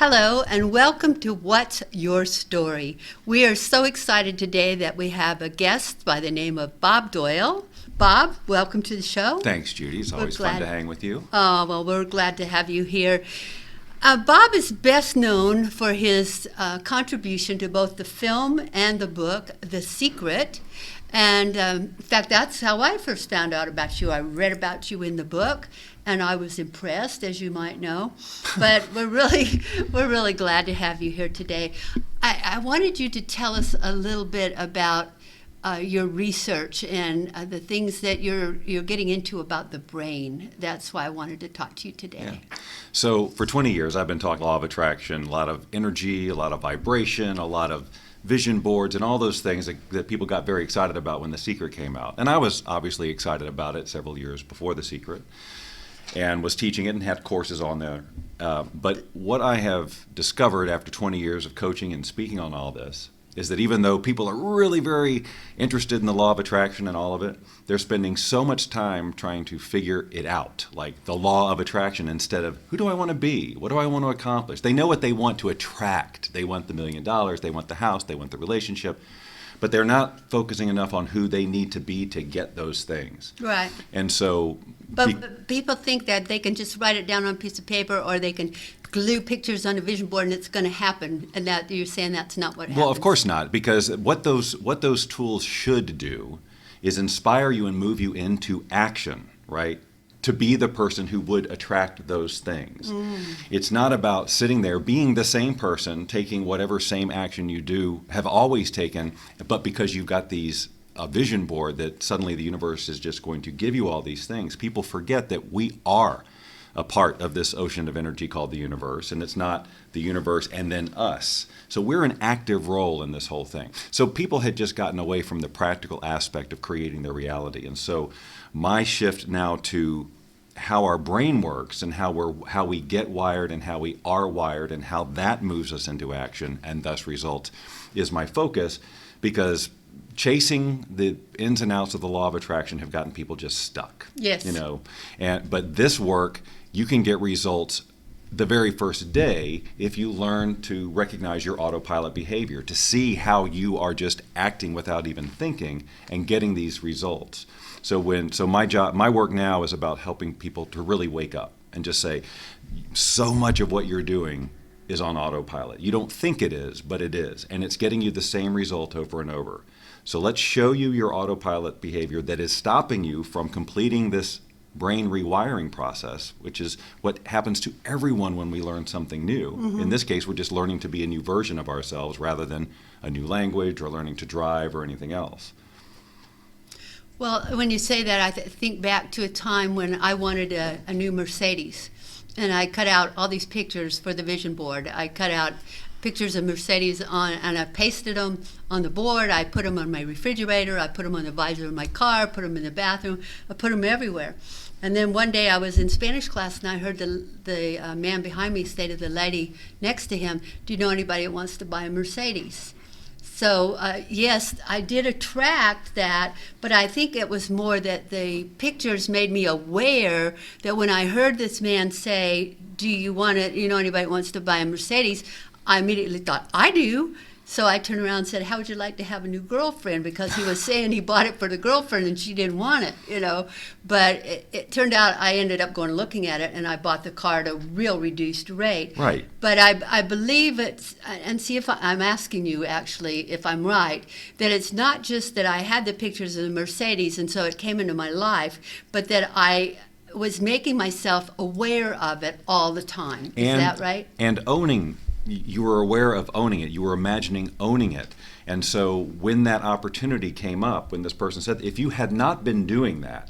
Hello, and welcome to What's Your Story? We are so excited today that we have a guest by the name of Bob Doyle. Bob, welcome to the show. Thanks, Judy. It's always fun to hang with you. Oh, well, we're glad to have you here. Bob is best known for his contribution to both the film and the book, The Secret. And in fact, that's how I first found out about you. I read about you in the book, and I was impressed, as you might know. But we're really glad to have you here today. I wanted you to tell us a little bit about your research and the things that you're getting into about the brain. That's why I wanted to talk to you today. Yeah. So for 20 years, I've been talking law of attraction, a lot of energy, a lot of vibration, a lot of vision boards, and all those things that people got very excited about when The Secret came out. And I was obviously excited about it several years before The Secret and was teaching it and had courses on there. But what I have discovered after 20 years of coaching and speaking on all this is that even though people are really very interested in the law of attraction and all of it, they're spending so much time trying to figure it out, like the law of attraction, instead of who do I want to be? What do I want to accomplish? They know what they want to attract. They want the $1 million, they want the house, they want the relationship, but they're not focusing enough on who they need to be to get those things. Right. And so... But people think that they can just write it down on a piece of paper, or they can glue pictures on a vision board and it's going to happen, and that you're saying that's not what happens. Well, of course not, because what those tools should do is inspire you and move you into action, right? To be the person who would attract those things. It's not about sitting there being the same person, taking whatever same action you do, have always taken, but because you've got a vision board that suddenly the universe is just going to give you all these things. People forget that we are a part of this ocean of energy called the universe, and it's not the universe and then us. So we're an active role in this whole thing. So people had just gotten away from the practical aspect of creating their reality. And so my shift now to how our brain works and how we get wired and how we are wired and how that moves us into action and thus results is my focus, because chasing the ins and outs of the law of attraction have gotten people just stuck. Yes. But this work, you can get results the very first day if you learn to recognize your autopilot behavior, to see how you are just acting without even thinking and getting these results. So my work now is about helping people to really wake up and just say, so much of what you're doing is on autopilot. You don't think it is, but it is, and it's getting you the same result over and over. So let's show you your autopilot behavior that is stopping you from completing this brain rewiring process, which is what happens to everyone when we learn something new. In this case, we're just learning to be a new version of ourselves rather than a new language or learning to drive or anything else. Well, when you say that, I think back to a time when I wanted a new Mercedes, and I cut out all these pictures for the vision board. I cut out pictures of Mercedes and I pasted them on the board. I put them on my refrigerator. I put them on the visor of my car, put them in the bathroom. I put them everywhere. And then one day I was in Spanish class and I heard the man behind me say to the lady next to him, "Do you know anybody that wants to buy a Mercedes?" So yes, I did attract that, but I think it was more that the pictures made me aware that when I heard this man say, "Do you know anybody that wants to buy a Mercedes?" I immediately thought, I do. So I turned around and said, "How would you like to have a new girlfriend?" Because he was saying he bought it for the girlfriend and she didn't want it, But it turned out I ended up going looking at it, and I bought the car at a real reduced rate. Right. But I believe it's, and see if I'm asking you actually if I'm right, that it's not just that I had the pictures of the Mercedes and so it came into my life, but that I was making myself aware of it all the time. Is that right? And you were aware of owning it. You were imagining owning it. And so when that opportunity came up, when this person said, if you had not been doing that,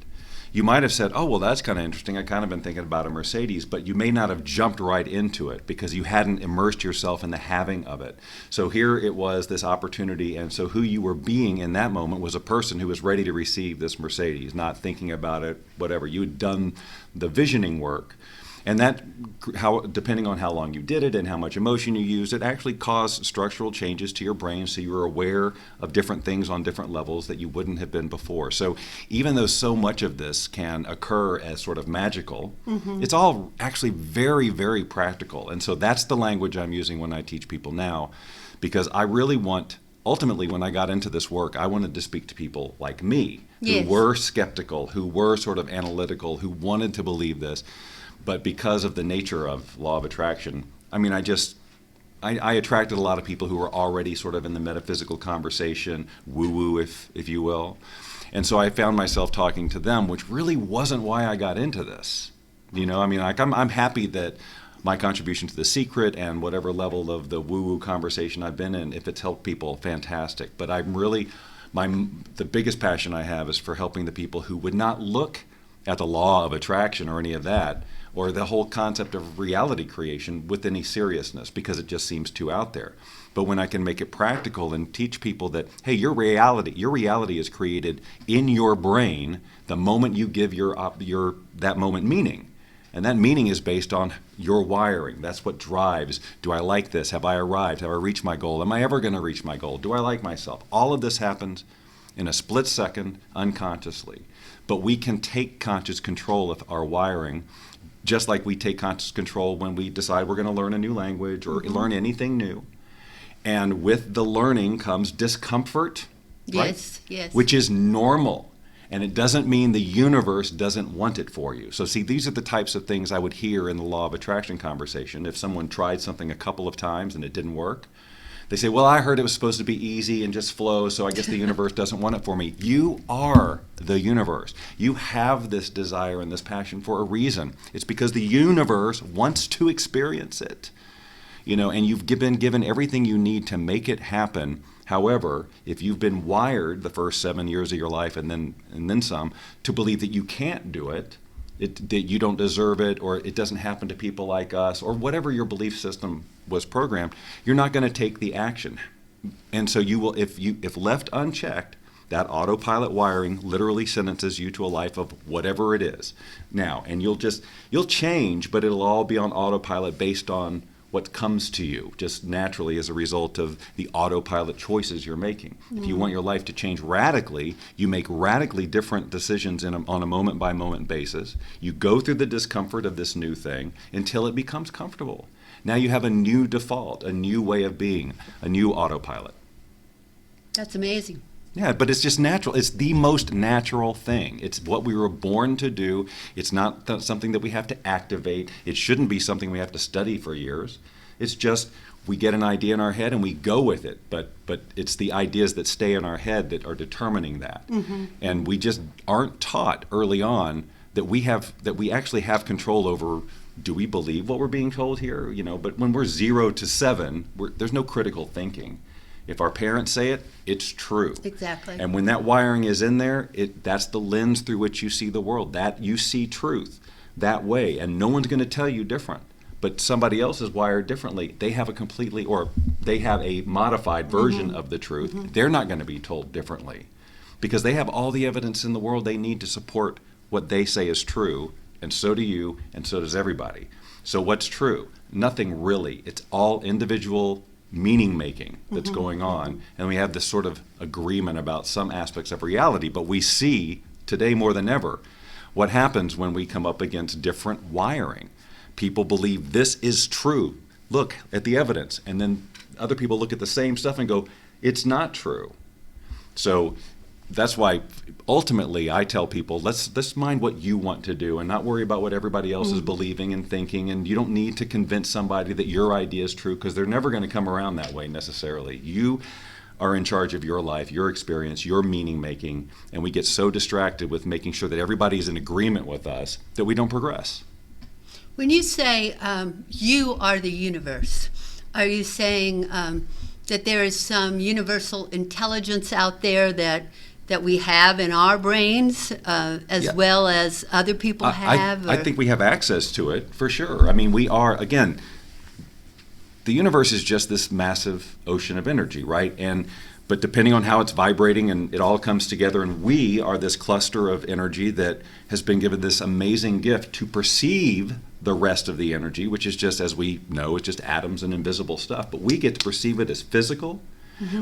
you might have said, oh, well, that's kind of interesting. I kind of been thinking about a Mercedes, but you may not have jumped right into it because you hadn't immersed yourself in the having of it. So here it was, this opportunity, and so who you were being in that moment was a person who was ready to receive this Mercedes, not thinking about it, whatever. You had done the visioning work. And that, depending on how long you did it and how much emotion you used, it actually caused structural changes to your brain, so you were aware of different things on different levels that you wouldn't have been before. So even though so much of this can occur as sort of magical, it's all actually very, very practical. And so that's the language I'm using when I teach people now, because I really want, ultimately, when I got into this work, I wanted to speak to people like me, who Yes. were skeptical, who were sort of analytical, who wanted to believe this. But because of the nature of law of attraction, I mean, I attracted a lot of people who were already sort of in the metaphysical conversation, woo-woo, if you will. And so I found myself talking to them, which really wasn't why I got into this. You know, I mean, like I'm happy that my contribution to The Secret and whatever level of the woo-woo conversation I've been in, if it's helped people, fantastic. But I'm really, the biggest passion I have is for helping the people who would not look at the law of attraction or any of that, or the whole concept of reality creation with any seriousness, because it just seems too out there. But when I can make it practical and teach people that, hey, your reality is created in your brain the moment you give your that moment meaning. And that meaning is based on your wiring. That's what drives, do I like this? Have I arrived? Have I reached my goal? Am I ever going to reach my goal? Do I like myself? All of this happens in a split second unconsciously. But we can take conscious control of our wiring, just like we take conscious control when we decide we're going to learn a new language or learn anything new. And with the learning comes discomfort, right? Yes, yes. Which is normal. And it doesn't mean the universe doesn't want it for you. So see, these are the types of things I would hear in the law of attraction conversation. If someone tried something a couple of times and it didn't work, they say, well, I heard it was supposed to be easy and just flow, so I guess the universe doesn't want it for me. You are the universe. You have this desire and this passion for a reason. It's because the universe wants to experience it. You know, and you've been given everything you need to make it happen. However, if you've been wired the first 7 years of your life and then some to believe that you can't do it, that you don't deserve it, or it doesn't happen to people like us, or whatever your belief system was programmed, you're not going to take the action. And so you will, if left unchecked, that autopilot wiring literally sentences you to a life of whatever it is. Now, and you'll change, but it'll all be on autopilot based on what comes to you just naturally as a result of the autopilot choices you're making. If you want your life to change radically, you make radically different decisions on a moment-by-moment basis. You go through the discomfort of this new thing until it becomes comfortable. Now you have a new default, a new way of being, a new autopilot. That's amazing. Yeah, but it's just natural. It's the most natural thing. It's what we were born to do. It's not something that we have to activate. It shouldn't be something we have to study for years. It's just we get an idea in our head and we go with it. But it's the ideas that stay in our head that are determining that. Mm-hmm. And we just aren't taught early on that we actually have control over. Do we believe what we're being told here? You know, but when we're 0 to 7, there's no critical thinking. If our parents say it, it's true. Exactly. And when that wiring is in there, that's the lens through which you see the world. That you see truth that way, and no one's going to tell you different. But somebody else is wired differently. They have a modified version of the truth. Mm-hmm. They're not going to be told differently because they have all the evidence in the world they need to support what they say is true, and so do you, and so does everybody. So what's true? Nothing really. It's all individual meaning making that's going on, and we have this sort of agreement about some aspects of reality, but we see today more than ever what happens when we come up against different wiring. People believe this is true. Look at the evidence. And then other people look at the same stuff and go, it's not true. So that's why ultimately I tell people, let's mind what you want to do and not worry about what everybody else is believing and thinking. And you don't need to convince somebody that your idea is true because they're never going to come around that way necessarily. You are in charge of your life, your experience, your meaning making, and we get so distracted with making sure that everybody is in agreement with us that we don't progress. When you say you are the universe, are you saying that there is some universal intelligence out there that we have in our brains as well as other people have? I think we have access to it, for sure. I mean, we are, again, the universe is just this massive ocean of energy, right? But depending on how it's vibrating, and it all comes together, and we are this cluster of energy that has been given this amazing gift to perceive the rest of the energy, which is just, as we know, it's just atoms and invisible stuff. But we get to perceive it as physical.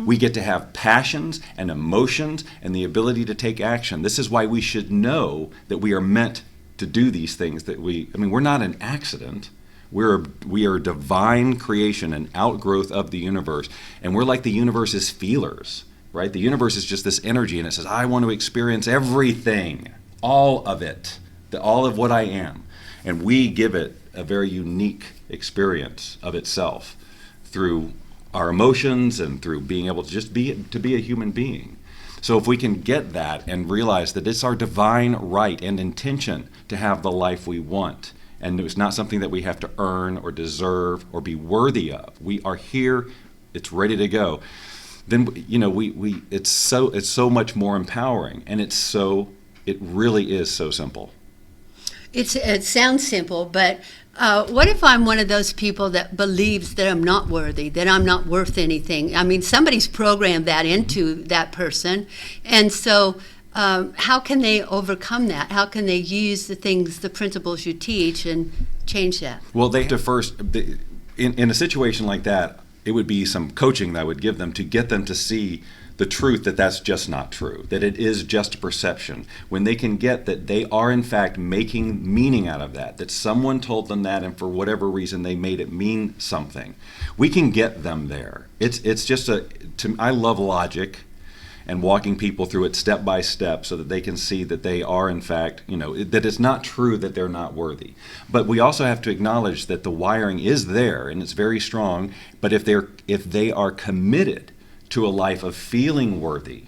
We get to have passions and emotions and the ability to take action. This is why we should know that we are meant to do these things. We're not an accident. We are divine creation, an outgrowth of the universe. And we're like the universe's feelers, right? The universe is just this energy, and it says, I want to experience everything, all of it, all of what I am. And we give it a very unique experience of itself through our emotions and through being able to just be a human being. So if we can get that and realize that it's our divine right and intention to have the life we want, and it's not something that we have to earn or deserve or be worthy of. We are here, it's ready to go. Then it's so much more empowering, and it really is so simple. It sounds simple, but what if I'm one of those people that believes that I'm not worthy, that I'm not worth anything? I mean, somebody's programmed that into that person, and so how can they overcome that? How can they use the principles you teach and change that? Well, they have to first, in a situation like that, it would be some coaching that I would give them to get them to see the truth that that's just not true, that it is just a perception. When they can get that they are in fact making meaning out of that someone told them that, and for whatever reason they made it mean something, we can get them there. It's just I love logic and walking people through it step by step so that they can see that they are in fact, that it's not true that they're not worthy. But we also have to acknowledge that the wiring is there and it's very strong, but if they are committed to a life of feeling worthy,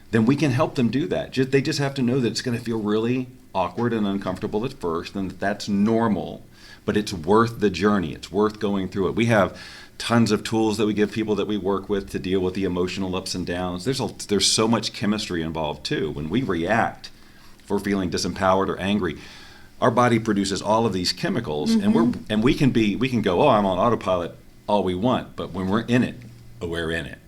then we can help them do that. They just have to know that it's going to feel really awkward and uncomfortable at first, and that's normal, but it's worth the journey. It's worth going through it. We have tons of tools that we give people that we work with to deal with the emotional ups and downs. There's so much chemistry involved too. When we react, if we're feeling disempowered or angry, our body produces all of these chemicals, and we can go, oh, I'm on autopilot all we want, but when we're in it, we're in it.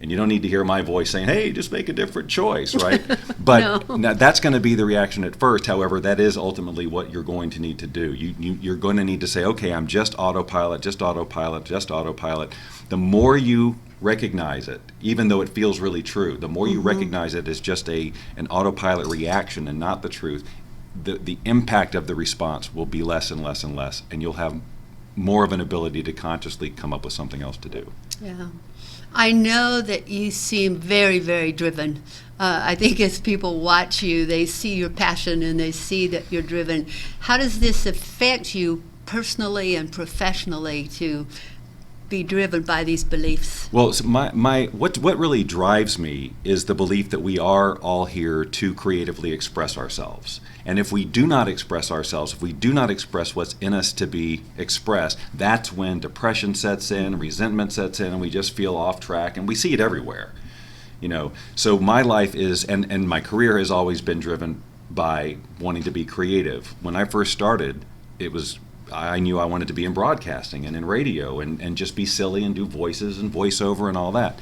And you don't need to hear my voice saying, hey, just make a different choice, right? But now that's going to be the reaction at first. However, that is ultimately what you're going to need to do. You're going to need to say, okay, I'm just autopilot, just autopilot, just autopilot. The more you recognize it, even though it feels really true, the more you recognize it as just an autopilot reaction and not the truth, the impact of the response will be less and less and less, and you'll have more of an ability to consciously come up with something else to do. Yeah. I know that you seem very, very driven. I think as people watch you, they see your passion and they see that you're driven. How does this affect you personally and professionally to be driven by these beliefs? Well, so what really drives me is the belief that we are all here to creatively express ourselves. And if we do not express ourselves, if we do not express what's in us to be expressed, that's when depression sets in, resentment sets in, and we just feel off track, and we see it everywhere. So my life is, and my career has always been driven by wanting to be creative. When I first started, I knew I wanted to be in broadcasting and in radio and just be silly and do voices and voiceover and all that.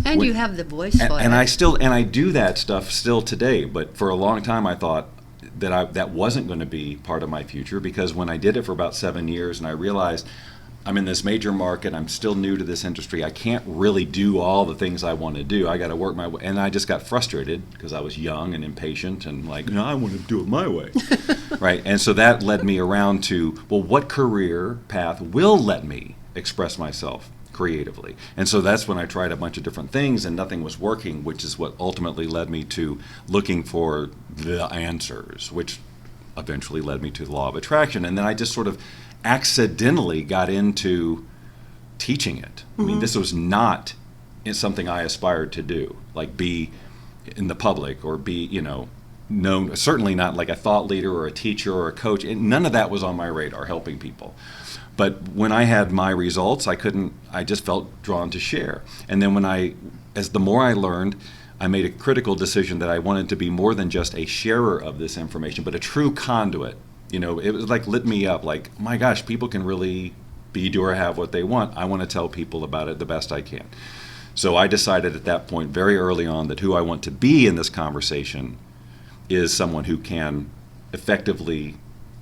And you have the voice for it. And I do that stuff still today, but for a long time I thought that wasn't going to be part of my future, because when I did it for about 7 years and I realized I'm in this major market, I'm still new to this industry, I can't really do all the things I want to do. I got to work my way, and I just got frustrated because I was young and impatient and like, no, I want to do it my way. Right? And so that led me around to, well, what career path will let me express myself creatively? And so that's when I tried a bunch of different things and nothing was working, which is what ultimately led me to looking for the answers, which eventually led me to the law of attraction. And then I just sort of accidentally got into teaching it. I mean, this was not something I aspired to do, like be in the public or be, known, certainly not like a thought leader or a teacher or a coach. None of that was on my radar, helping people. But when I had my results, I just felt drawn to share. And then as the more I learned, I made a critical decision that I wanted to be more than just a sharer of this information, but a true conduit. It was like lit me up, like, my gosh, people can really be, do, or have what they want. I want to tell people about it the best I can. So I decided at that point very early on that who I want to be in this conversation is someone who can effectively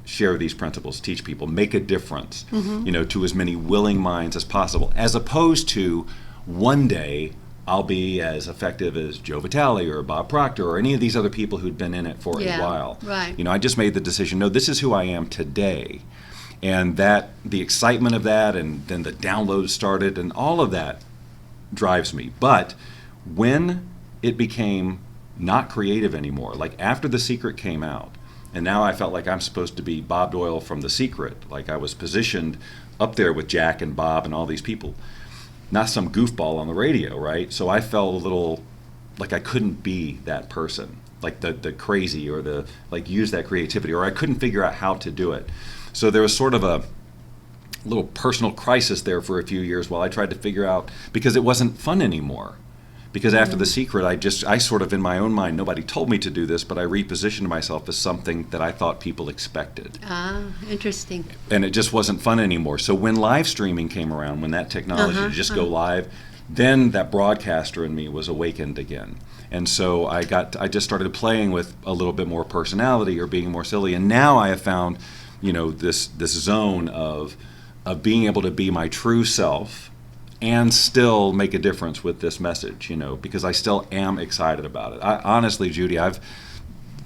share these principles, teach people, make a difference, to as many willing minds as possible, as opposed to one day I'll be as effective as Joe Vitale or Bob Proctor or any of these other people who'd been in it for a while. Right. I just made the decision, no, this is who I am today. And that the excitement of that, and then the downloads started, and all of that drives me. But when it became not creative anymore, like after The Secret came out, and now I felt like I'm supposed to be Bob Doyle from The Secret, like I was positioned up there with Jack and Bob and all these people, not some goofball on the radio, right? So I felt a little like I couldn't be that person, like the crazy or the like use that creativity, or I couldn't figure out how to do it. So there was sort of a little personal crisis there for a few years while I tried to figure out, because it wasn't fun anymore. Because after The Secret, I sort of in my own mind, nobody told me to do this, but I repositioned myself as something that I thought people expected. Ah, interesting. And it just wasn't fun anymore. So when live streaming came around, when that technology to just go live, then that broadcaster in me was awakened again. And so I just started playing with a little bit more personality or being more silly. And now I have found, this zone of being able to be my true self and still make a difference with this message, because I still am excited about it. Honestly, Judy,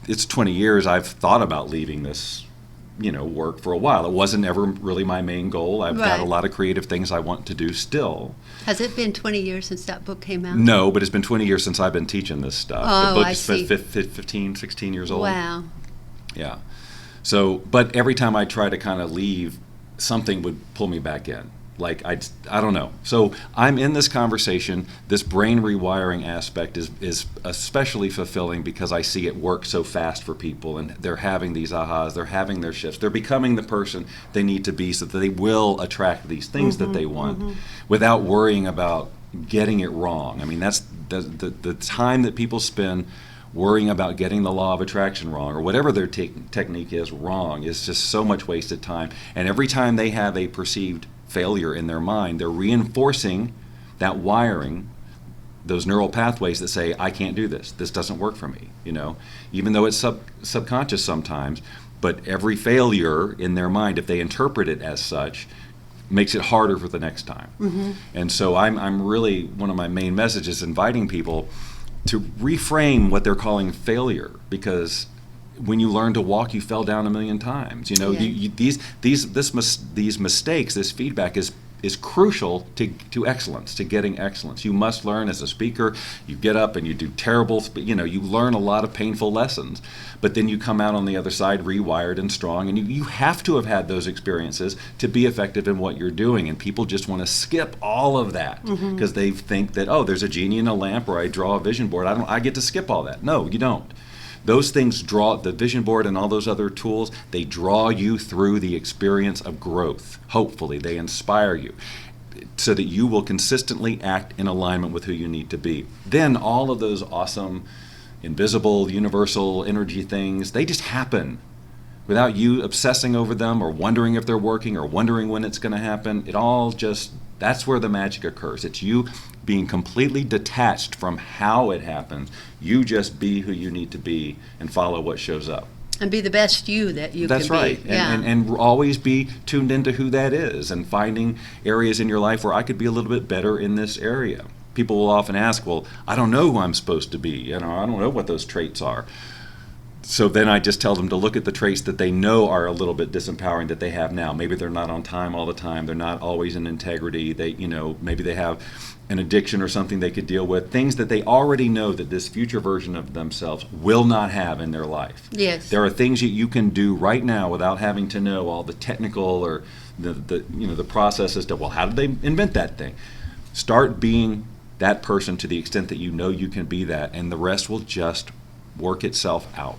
it's 20 years I've thought about leaving this, work for a while. It wasn't ever really my main goal. I've got a lot of creative things I want to do still. Has it been 20 years since that book came out? No, but it's been 20 years since I've been teaching this stuff. Oh, the book I is see. 15, 16 years old. Wow. Yeah. So, but every time I try to kind of leave, something would pull me back in. Like, I don't know. So I'm in this conversation. This brain rewiring aspect is especially fulfilling because I see it work so fast for people, and they're having these ahas, they're having their shifts, they're becoming the person they need to be so that they will attract these things that they want without worrying about getting it wrong. I mean, that's the time that people spend worrying about getting the law of attraction wrong or whatever their technique is wrong is just so much wasted time. And every time they have a perceived failure in their mind, they're reinforcing that wiring, those neural pathways that say, I can't do this doesn't work for me, even though it's subconscious sometimes. But every failure in their mind, if they interpret it as such, makes it harder for the next time. And so I'm really, one of my main messages, inviting people to reframe what they're calling failure, because when you learn to walk, you fell down a million times. These mistakes, this feedback is crucial to excellence, to getting excellence. You must learn as a speaker. You get up and you do terrible, you learn a lot of painful lessons, but then you come out on the other side rewired and strong, and you have to have had those experiences to be effective in what you're doing. And people just want to skip all of that because they think that, oh, there's a genie in a lamp, or I draw a vision board. I get to skip all that. No, you don't. Those things draw, the vision board and all those other tools, they draw you through the experience of growth. Hopefully, they inspire you so that you will consistently act in alignment with who you need to be. Then all of those awesome, invisible, universal energy things, they just happen without you obsessing over them or wondering if they're working or wondering when it's going to happen. It all just, that's where the magic occurs. It's you being completely detached from how it happens. You just be who you need to be and follow what shows up. And be the best you that you That's can right. be. And always be tuned into who that is, and finding areas in your life where I could be a little bit better in this area. People will often ask, well, I don't know who I'm supposed to be. I don't know what those traits are. So then I just tell them to look at the traits that they know are a little bit disempowering that they have now. Maybe they're not on time all the time. They're not always in integrity. They, maybe they have an addiction or something they could deal with. Things that they already know that this future version of themselves will not have in their life. Yes. There are things that you can do right now without having to know all the technical or the processes to, well, how did they invent that thing? Start being that person to the extent that you know you can be that, and the rest will just work itself out.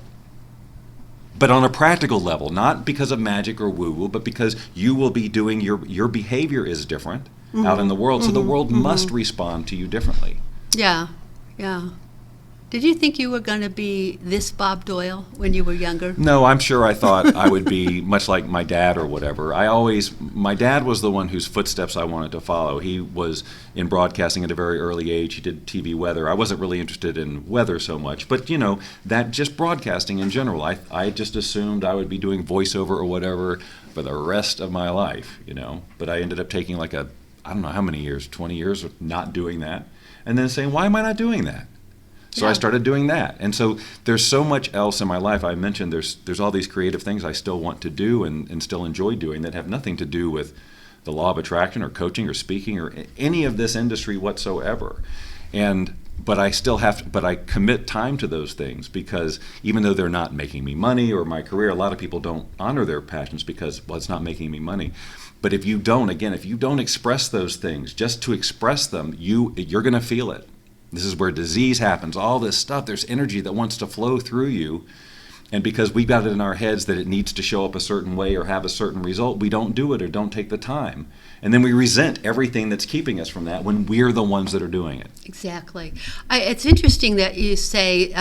But on a practical level, not because of magic or woo-woo, but because you will be doing, your behavior is different out in the world, so the world must respond to you differently. Yeah, Did you think you were going to be this Bob Doyle when you were younger? No, I'm sure I thought I would be much like my dad or whatever. My dad was the one whose footsteps I wanted to follow. He was in broadcasting at a very early age. He did TV weather. I wasn't really interested in weather so much, but that just broadcasting in general. I just assumed I would be doing voiceover or whatever for the rest of my life, But I ended up taking I don't know how many years, 20 years of not doing that, and then saying, why am I not doing that? So I started doing that. And so there's so much else in my life. I mentioned there's all these creative things I still want to do and still enjoy doing that have nothing to do with the law of attraction or coaching or speaking or any of this industry whatsoever. But I commit time to those things because even though they're not making me money or my career, a lot of people don't honor their passions because, it's not making me money. But if you don't express those things, just to express them, you're going to feel it. This is where disease happens, all this stuff. There's energy that wants to flow through you. And because we've got it in our heads that it needs to show up a certain way or have a certain result, we don't do it or don't take the time. And then we resent everything that's keeping us from that when we're the ones that are doing it. Exactly. It's interesting that you say,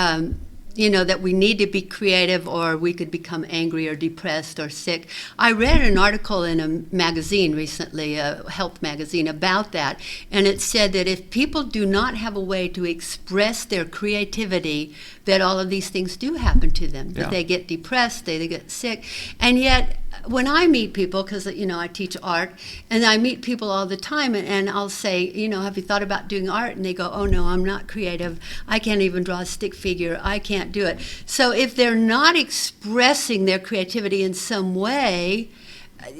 that we need to be creative or we could become angry or depressed or sick. I read an article in a magazine recently, a health magazine, about that, and it said that if people do not have a way to express their creativity, that all of these things do happen to them, that they get depressed, they get sick. And yet, when I meet people, because I teach art, and I meet people all the time, and I'll say, have you thought about doing art? And they go, oh no, I'm not creative. I can't even draw a stick figure. I can't do it. So if they're not expressing their creativity in some way,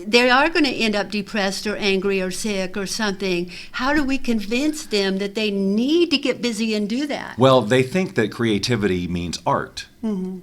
they are going to end up depressed or angry or sick or something. How do we convince them that they need to get busy and do that? Well, they think that creativity means art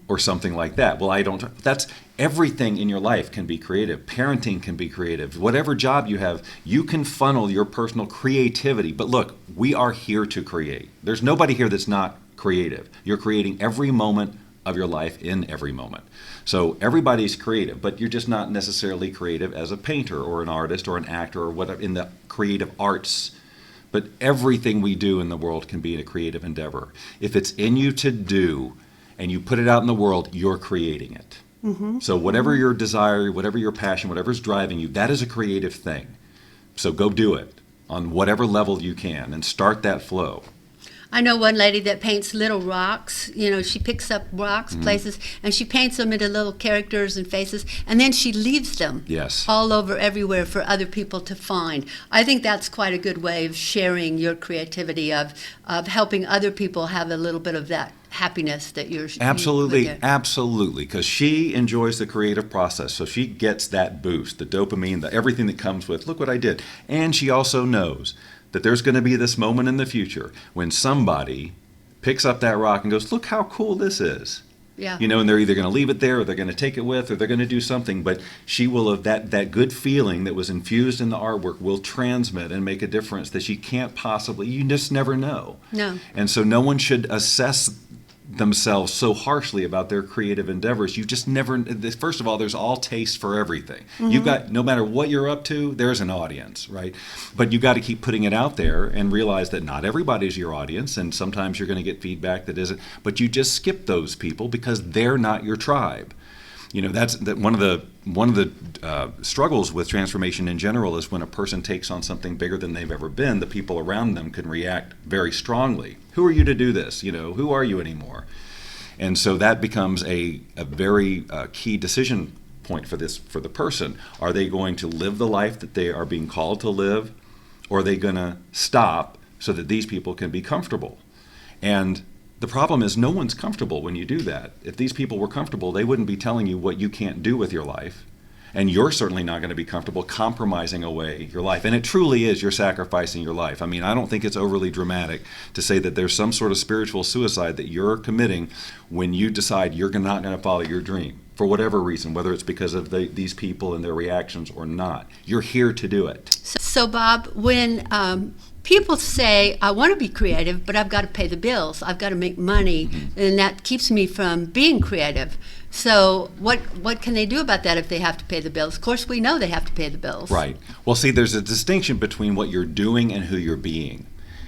or something like that. Well, I don't. That's everything in your life can be creative. Parenting can be creative. Whatever job you have, you can funnel your personal creativity. But look, we are here to create. There's nobody here that's not creative. You're creating every moment of your life in every moment. So everybody's creative, but you're just not necessarily creative as a painter or an artist or an actor or whatever in the creative arts. But everything we do in the world can be a creative endeavor. If it's in you to do and you put it out in the world, you're creating it. So whatever your desire, whatever your passion, whatever's driving you, that is a creative thing. So go do it on whatever level you can and start that flow. I know one lady that paints little rocks. She picks up rocks, places, and she paints them into little characters and faces, and then she leaves them all over everywhere for other people to find. I think that's quite a good way of sharing your creativity, of helping other people have a little bit of that happiness that you're absolutely, because she enjoys the creative process, so she gets that boost, the dopamine, everything that comes with, look what I did. And she also knows that there's going to be this moment in the future when somebody picks up that rock and goes, look how cool this is. Yeah. And they're either going to leave it there or they're going to take it with or they're going to do something. But she will have that good feeling that was infused in the artwork will transmit and make a difference that she can't possibly, you just never know. No. And so no one should assess themselves so harshly about their creative endeavors. You just never, first of all, there's all taste for everything. You've got, no matter what you're up to, there's an audience, right? But you got to keep putting it out there and realize that not everybody's your audience, and sometimes you're going to get feedback that isn't, but you just skip those people because they're not your tribe. That's one of the struggles with transformation in general is when a person takes on something bigger than they've ever been, the people around them can react very strongly. Who are you to do this? Who are you anymore? And so that becomes a very key decision point for the person. Are they going to live the life that they are being called to live, or are they going to stop so that these people can be comfortable? And the problem is no one's comfortable when you do that. If these people were comfortable, they wouldn't be telling you what you can't do with your life. And you're certainly not going to be comfortable compromising away your life. And it truly is, you're sacrificing your life. I mean, I don't think it's overly dramatic to say that there's some sort of spiritual suicide that you're committing when you decide you're not going to follow your dream for whatever reason, whether it's because of these people and their reactions or not. You're here to do it. So Bob, when people say, I want to be creative, but I've got to pay the bills, I've got to make money, and that keeps me from being creative. So what can they do about that if they have to pay the bills? Of course, we know they have to pay the bills. Right. Well, see, there's a distinction between what you're doing and who you're being.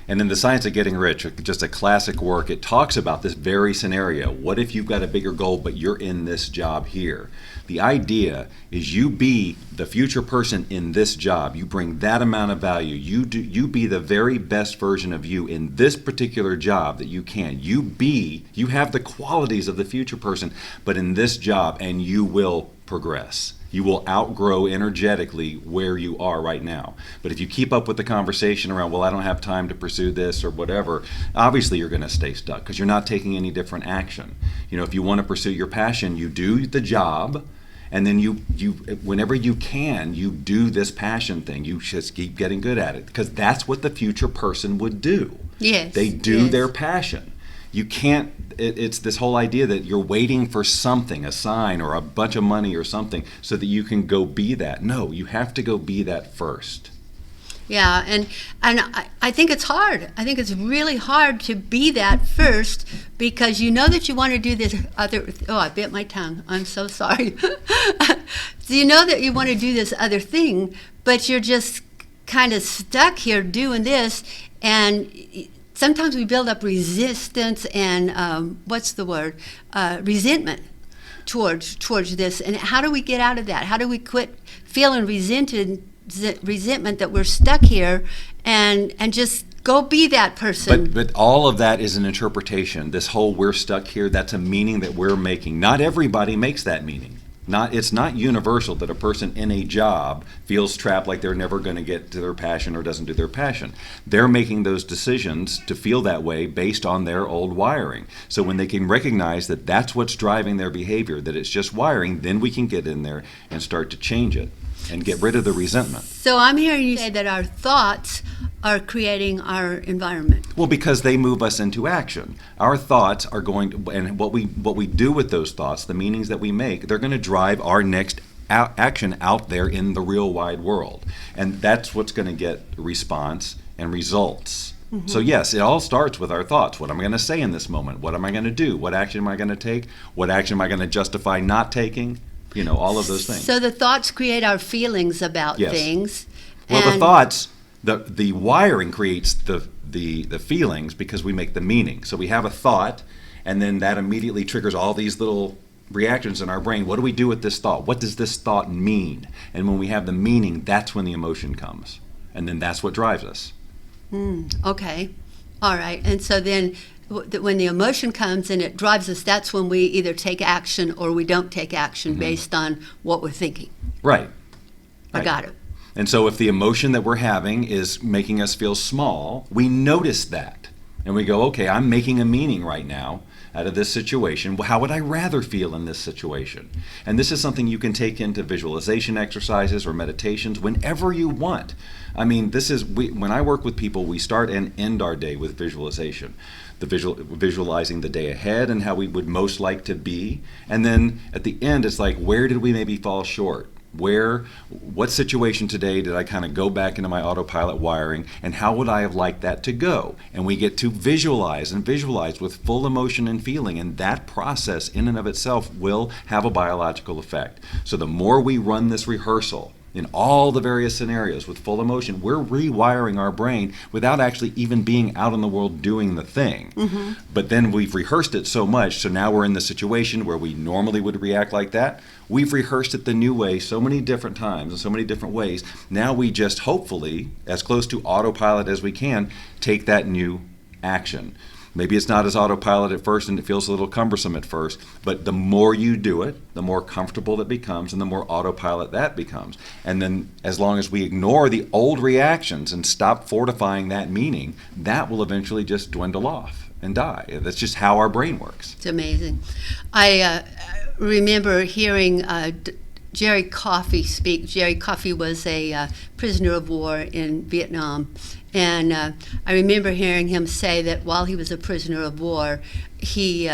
And in The Science of Getting Rich, just a classic work, it talks about this very scenario. What if you've got a bigger goal, but you're in this job here? The idea is you be the future person in this job. You bring that amount of value. You be the very best version of you in this particular job that you can. You have the qualities of the future person, but in this job, and you will progress. You will outgrow energetically where you are right now. But if you keep up with the conversation around, well, I don't have time to pursue this or whatever, obviously you're going to stay stuck because you're not taking any different action. If you want to pursue your passion, you do the job, and then you whenever you can, you do this passion thing. You just keep getting good at it because that's what the future person would do. Yes. They do yes. their passion. You can't, it's this whole idea that you're waiting for something, a sign or a bunch of money or something, so that you can go be that. No, you have to go be that first. Yeah, and I think it's hard. I think it's really hard to be that first because you know that you want to do this other, oh, I bit my tongue. I'm so sorry. So you know that you want to do this other thing, but you're just kind of stuck here doing this, and sometimes we build up resistance and resentment towards this. And how do we get out of that? How do we quit feeling resentment that we're stuck here and just go be that person? But all of that is an interpretation. This whole "we're stuck here," that's a meaning that we're making. Not everybody makes that meaning. It's not universal that a person in a job feels trapped, like they're never going to get to their passion or doesn't do their passion. They're making those decisions to feel that way based on their old wiring. So when they can recognize that that's what's driving their behavior, that it's just wiring, then we can get in there and start to change it and get rid of the resentment. So I'm hearing you say that our thoughts are creating our environment. Well, because they move us into action. Our thoughts are going to, and what we do with those thoughts, the meanings that we make, they're going to drive our next action out there in the real wide world. And that's what's going to get response and results. Mm-hmm. So yes, it all starts with our thoughts. What am I going to say in this moment? What am I going to do? What action am I going to take? What action am I going to justify not taking? All of those things. So the thoughts create our feelings about yes. things. Well, the thoughts, the wiring creates the feelings because we make the meaning. So we have a thought, and then that immediately triggers all these little reactions in our brain. What do we do with this thought? What does this thought mean? And when we have the meaning, that's when the emotion comes. And then that's what drives us. Okay. All right. And so then when the emotion comes and it drives us, that's when we either take action or we don't take action based on what we're thinking. Right. I got it. And so if the emotion that we're having is making us feel small, we notice that. And we go, okay, I'm making a meaning right now out of this situation. Well, how would I rather feel in this situation? And this is something you can take into visualization exercises or meditations whenever you want. I mean, when I work with people, we start and end our day with visualization. Visualizing the day ahead and how we would most like to be. And then at the end, it's like, where did we maybe fall short? What situation today did I kind of go back into my autopilot wiring, and how would I have liked that to go? And we get to visualize with full emotion and feeling, and that process in and of itself will have a biological effect. So the more we run this rehearsal in all the various scenarios with full emotion, we're rewiring our brain without actually even being out in the world doing the thing. Mm-hmm. But then we've rehearsed it so much, so now we're in the situation where we normally would react like that. We've rehearsed it the new way so many different times in so many different ways. Now we just hopefully, as close to autopilot as we can, take that new action. Maybe it's not as autopilot at first and it feels a little cumbersome at first, but the more you do it, the more comfortable it becomes and the more autopilot that becomes. And then as long as we ignore the old reactions and stop fortifying that meaning, that will eventually just dwindle off and die. That's just how our brain works. It's amazing. I remember hearing Jerry Coffey speak. Jerry Coffey was a prisoner of war in Vietnam. And I remember hearing him say that while he was a prisoner of war, he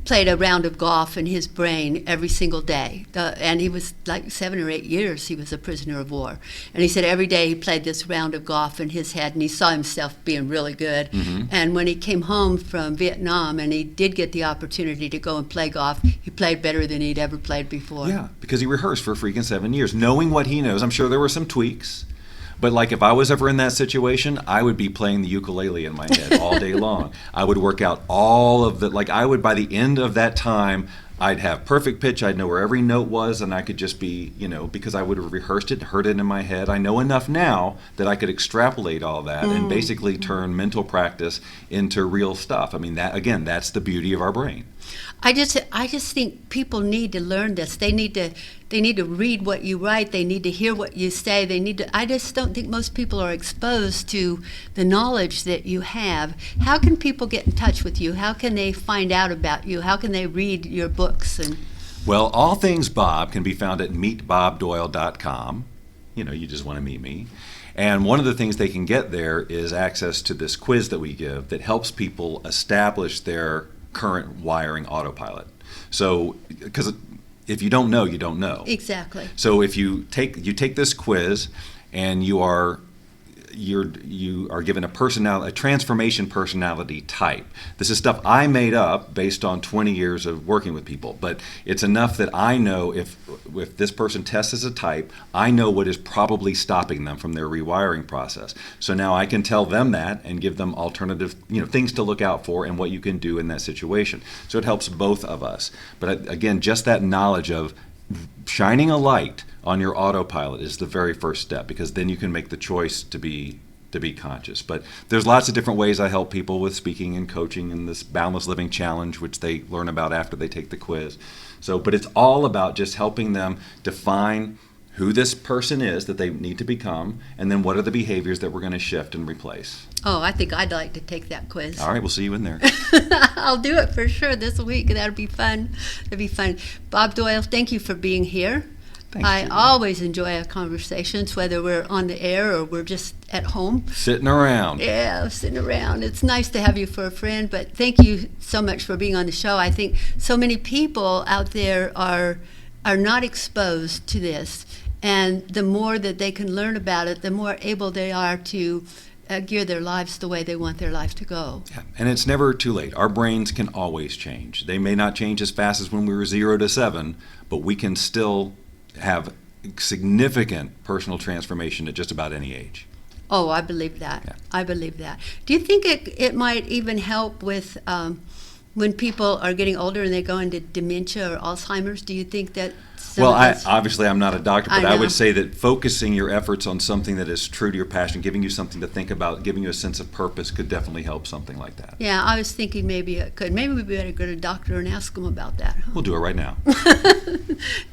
played a round of golf in his brain every single day. And he was like 7 or 8 years he was a prisoner of war. And he said every day he played this round of golf in his head, and he saw himself being really good. Mm-hmm. And when he came home from Vietnam and he did get the opportunity to go and play golf, he played better than he'd ever played before. Yeah, because he rehearsed for freaking 7 years, knowing what he knows. I'm sure there were some tweaks. But like if I was ever in that situation, I would be playing the ukulele in my head all day long. I would work out all of the, like I would, by the end of that time, I'd have perfect pitch. I'd know where every note was, and I could just be, because I would have rehearsed it, heard it in my head. I know enough now that I could extrapolate all that and basically turn mental practice into real stuff. I mean, that again, that's the beauty of our brain. I just think people need to learn this. They need to read what you write. They need to hear what you say. I just don't think most people are exposed to the knowledge that you have. How can people get in touch with you? How can they find out about you? How can they read your books? Well, all things Bob can be found at meetbobdoyle.com. You just want to meet me. And one of the things they can get there is access to this quiz that we give that helps people establish their current wiring autopilot. So, because if you don't know, you don't know. Exactly. So if you take this quiz, and you are given a transformation personality type. This is stuff I made up based on 20 years of working with people, but it's enough that I know if this person tests as a type, I know what is probably stopping them from their rewiring process. So now I can tell them that and give them alternative, things to look out for and what you can do in that situation. So it helps both of us. But again, just that knowledge of shining a light on your autopilot is the very first step, because then you can make the choice to be conscious. But there's lots of different ways I help people with speaking and coaching and this Boundless Living Challenge, which they learn about after they take the quiz. But it's all about just helping them define who this person is that they need to become, and then what are the behaviors that we're going to shift and replace. Oh, I think I'd like to take that quiz. All right, we'll see you in there. I'll do it for sure this week. That'll be fun. That'd be fun. Bob Doyle, thank you for being here. I always enjoy our conversations, whether we're on the air or we're just at home. Sitting around. Yeah, sitting around. It's nice to have you for a friend, but thank you so much for being on the show. I think so many people out there are not exposed to this, and the more that they can learn about it, the more able they are to gear their lives the way they want their life to go. Yeah. And it's never too late. Our brains can always change. They may not change as fast as when we were 0 to 7, but we can still have significant personal transformation at just about any age. Oh, I believe that. Yeah. I believe that. Do you think it might even help with when people are getting older and they go into dementia or Alzheimer's? Do you think that Well, obviously I'm not a doctor, but I I know. would say that focusing your efforts on something that is true to your passion, giving you something to think about, giving you a sense of purpose could definitely help something like that. Yeah, I was thinking maybe it could. Maybe we better go to a doctor and ask them about that. We'll do it right now.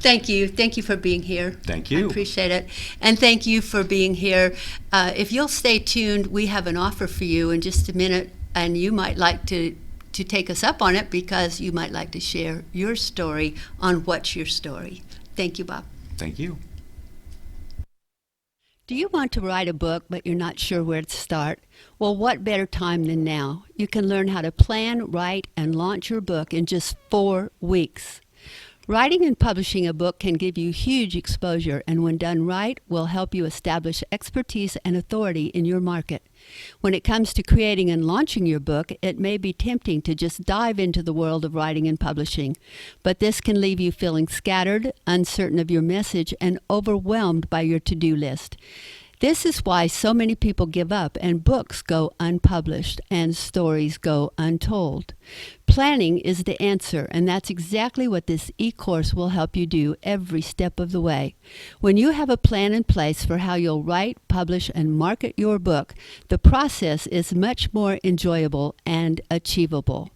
Thank you. Thank you for being here. Thank you. I appreciate it. And thank you for being here. If you'll stay tuned, we have an offer for you in just a minute, and you might like to take us up on it, because you might like to share your story on What's Your Story. Thank you, Bob. Thank you. Do you want to write a book, but you're not sure where to start? Well, what better time than now? You can learn how to plan, write, and launch your book in just 4 weeks. Writing and publishing a book can give you huge exposure, and when done right, will help you establish expertise and authority in your market. When it comes to creating and launching your book, it may be tempting to just dive into the world of writing and publishing, but this can leave you feeling scattered, uncertain of your message, and overwhelmed by your to-do list. This is why so many people give up and books go unpublished and stories go untold. Planning is the answer, and that's exactly what this e-course will help you do every step of the way. When you have a plan in place for how you'll write, publish, and market your book, the process is much more enjoyable and achievable.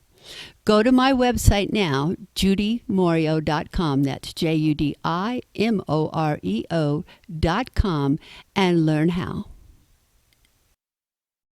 Go to my website now, judymoreo.com. That's JUDIMOREO.com, and learn how.